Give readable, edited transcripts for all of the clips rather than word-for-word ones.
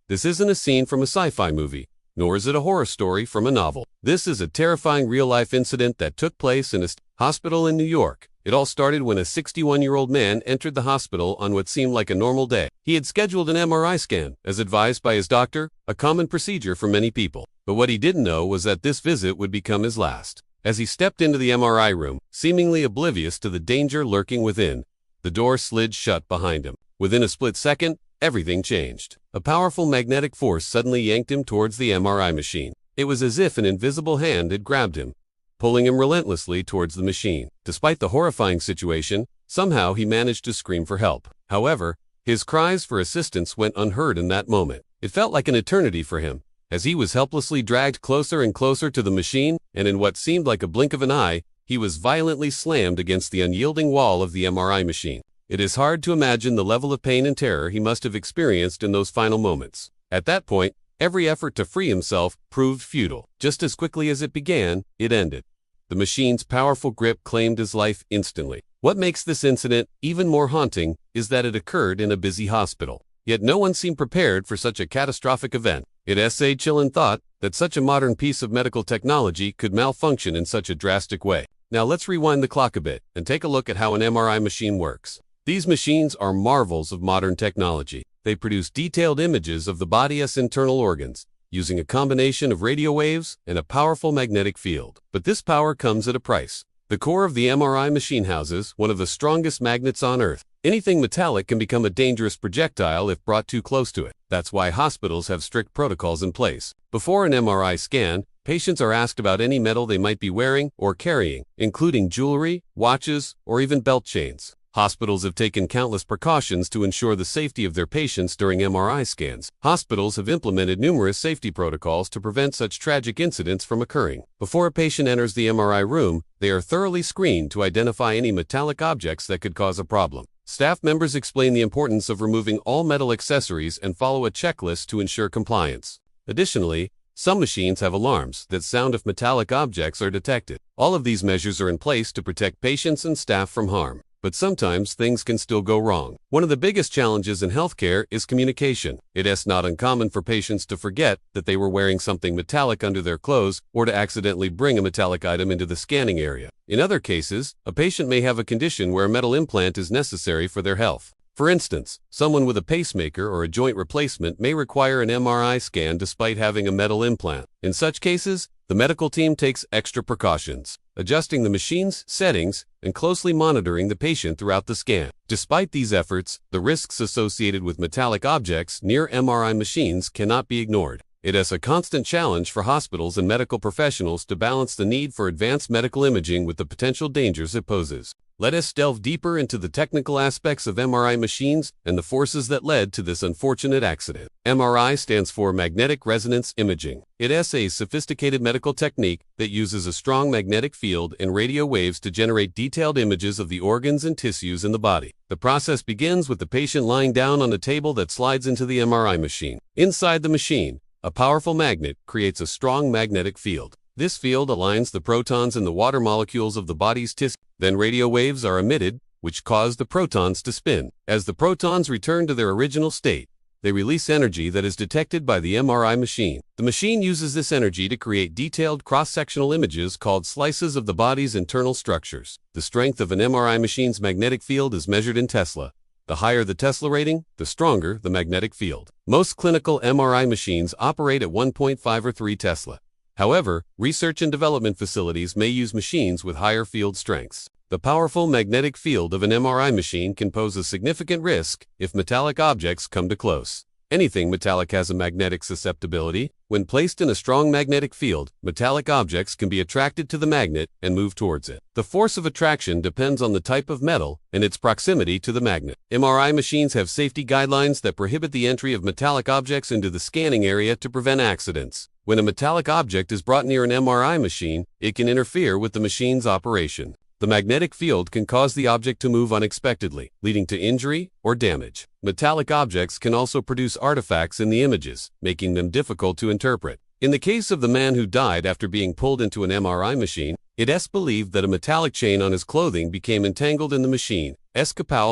This isn't a scene from a sci-fi movie, nor is it a horror story from a novel. This is a terrifying real-life incident that took place in a hospital in New York. It all started when a 61-year-old man entered the hospital on what seemed like a normal day. He had scheduled an MRI scan, as advised by his doctor, a common procedure for many people. But what he didn't know was that this visit would become his last. As he stepped into the MRI room, seemingly oblivious to the danger lurking within, the door slid shut behind him. Within a split second, everything changed. A powerful magnetic force suddenly yanked him towards the MRI machine. It was as if an invisible hand had grabbed him, pulling him relentlessly towards the machine. Despite the horrifying situation, somehow he managed to scream for help. However, his cries for assistance went unheard in that moment. It felt like an eternity for him, as he was helplessly dragged closer and closer to the machine, and in what seemed like a blink of an eye, he was violently slammed against the unyielding wall of the MRI machine. It is hard to imagine the level of pain and terror he must have experienced in those final moments. At that point, every effort to free himself proved futile. Just as quickly as it began, it ended. The machine's powerful grip claimed his life instantly. What makes this incident even more haunting is that it occurred in a busy hospital. Yet no one seemed prepared for such a catastrophic event. It's a chilling thought that such a modern piece of medical technology could malfunction in such a drastic way. Now let's rewind the clock a bit and take a look at how an MRI machine works. These machines are marvels of modern technology. They produce detailed images of the body's internal organs, using a combination of radio waves and a powerful magnetic field. But this power comes at a price. The core of the MRI machine houses one of the strongest magnets on Earth. Anything metallic can become a dangerous projectile if brought too close to it. That's why hospitals have strict protocols in place. Before an MRI scan, patients are asked about any metal they might be wearing or carrying, including jewelry, watches, or even belt chains. Hospitals have taken countless precautions to ensure the safety of their patients during MRI scans. Hospitals have implemented numerous safety protocols to prevent such tragic incidents from occurring. Before a patient enters the MRI room, they are thoroughly screened to identify any metallic objects that could cause a problem. Staff members explain the importance of removing all metal accessories and follow a checklist to ensure compliance. Additionally, some machines have alarms that sound if metallic objects are detected. All of these measures are in place to protect patients and staff from harm. But sometimes things can still go wrong. One of the biggest challenges in healthcare is communication. It's not uncommon for patients to forget that they were wearing something metallic under their clothes or to accidentally bring a metallic item into the scanning area. In other cases, a patient may have a condition where a metal implant is necessary for their health. For instance, someone with a pacemaker or a joint replacement may require an MRI scan despite having a metal implant. In such cases, the medical team takes extra precautions, adjusting the machine's settings and closely monitoring the patient throughout the scan. Despite these efforts, the risks associated with metallic objects near MRI machines cannot be ignored. It is a constant challenge for hospitals and medical professionals to balance the need for advanced medical imaging with the potential dangers it poses. Let us delve deeper into the technical aspects of MRI machines and the forces that led to this unfortunate accident. MRI stands for magnetic resonance imaging. It is a sophisticated medical technique that uses a strong magnetic field and radio waves to generate detailed images of the organs and tissues in the body. The process begins with the patient lying down on a table that slides into the MRI machine. Inside the machine, a powerful magnet creates a strong magnetic field. This field aligns the protons in the water molecules of the body's tissue. Then radio waves are emitted, which cause the protons to spin. As the protons return to their original state, they release energy that is detected by the MRI machine. The machine uses this energy to create detailed cross-sectional images called slices of the body's internal structures. The strength of an MRI machine's magnetic field is measured in Tesla. The higher the Tesla rating, the stronger the magnetic field. Most clinical MRI machines operate at 1.5 or 3 Tesla. However, research and development facilities may use machines with higher field strengths. The powerful magnetic field of an MRI machine can pose a significant risk if metallic objects come too close. Anything metallic has a magnetic susceptibility. When placed in a strong magnetic field, metallic objects can be attracted to the magnet and move towards it. The force of attraction depends on the type of metal and its proximity to the magnet. MRI machines have safety guidelines that prohibit the entry of metallic objects into the scanning area to prevent accidents. When a metallic object is brought near an MRI machine, it can interfere with the machine's operation. The magnetic field can cause the object to move unexpectedly, leading to injury or damage. Metallic objects can also produce artifacts in the images, making them difficult to interpret. In the case of the man who died after being pulled into an MRI machine, it is believed that a metallic chain on his clothing became entangled in the machine's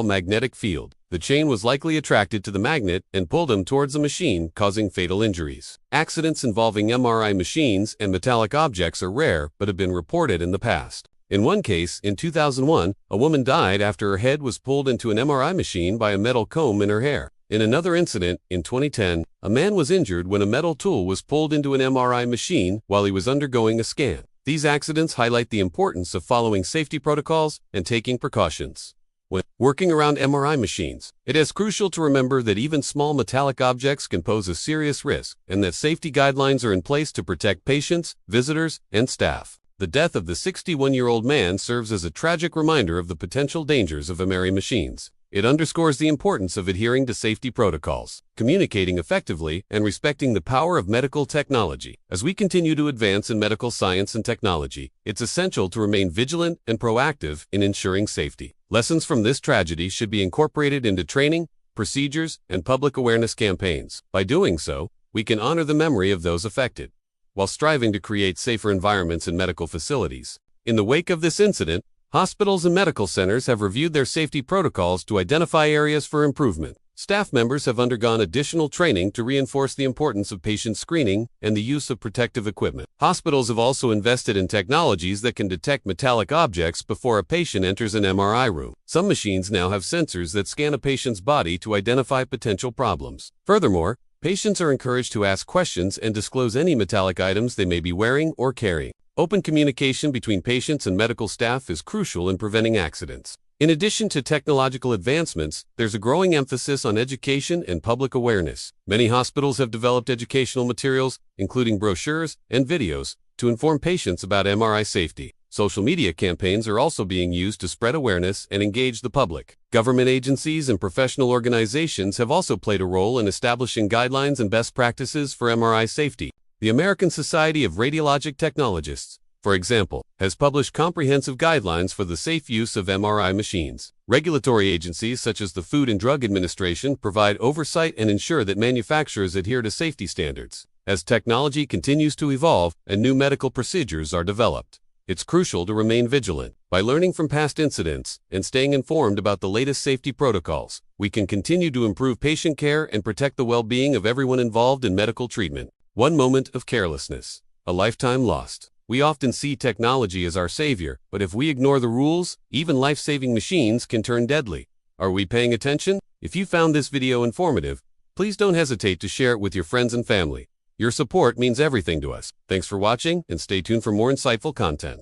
magnetic field. The chain was likely attracted to the magnet and pulled him towards the machine, causing fatal injuries. Accidents involving MRI machines and metallic objects are rare but have been reported in the past. In one case, in 2001, a woman died after her head was pulled into an MRI machine by a metal comb in her hair. In another incident, in 2010, a man was injured when a metal tool was pulled into an MRI machine while he was undergoing a scan. These accidents highlight the importance of following safety protocols and taking precautions. When working around MRI machines, it is crucial to remember that even small metallic objects can pose a serious risk and that safety guidelines are in place to protect patients, visitors, and staff. The death of the 61-year-old man serves as a tragic reminder of the potential dangers of MRI machines. It underscores the importance of adhering to safety protocols, communicating effectively, and respecting the power of medical technology. As we continue to advance in medical science and technology, it's essential to remain vigilant and proactive in ensuring safety. Lessons from this tragedy should be incorporated into training, procedures, and public awareness campaigns. By doing so, we can honor the memory of those affected, while striving to create safer environments in medical facilities. In the wake of this incident, hospitals and medical centers have reviewed their safety protocols to identify areas for improvement. Staff members have undergone additional training to reinforce the importance of patient screening and the use of protective equipment. Hospitals have also invested in technologies that can detect metallic objects before a patient enters an MRI room. Some machines now have sensors that scan a patient's body to identify potential problems. Furthermore, patients are encouraged to ask questions and disclose any metallic items they may be wearing or carrying. Open communication between patients and medical staff is crucial in preventing accidents. In addition to technological advancements, there's a growing emphasis on education and public awareness. Many hospitals have developed educational materials, including brochures and videos, to inform patients about MRI safety. Social media campaigns are also being used to spread awareness and engage the public. Government agencies and professional organizations have also played a role in establishing guidelines and best practices for MRI safety. The American Society of Radiologic Technologists, for example, has published comprehensive guidelines for the safe use of MRI machines. Regulatory agencies such as the Food and Drug Administration provide oversight and ensure that manufacturers adhere to safety standards. As technology continues to evolve and new medical procedures are developed, it's crucial to remain vigilant. By learning from past incidents and staying informed about the latest safety protocols, we can continue to improve patient care and protect the well-being of everyone involved in medical treatment. One moment of carelessness, a lifetime lost. We often see technology as our savior, but if we ignore the rules, even life-saving machines can turn deadly. Are we paying attention? If you found this video informative, please don't hesitate to share it with your friends and family. Your support means everything to us. Thanks for watching, and stay tuned for more insightful content.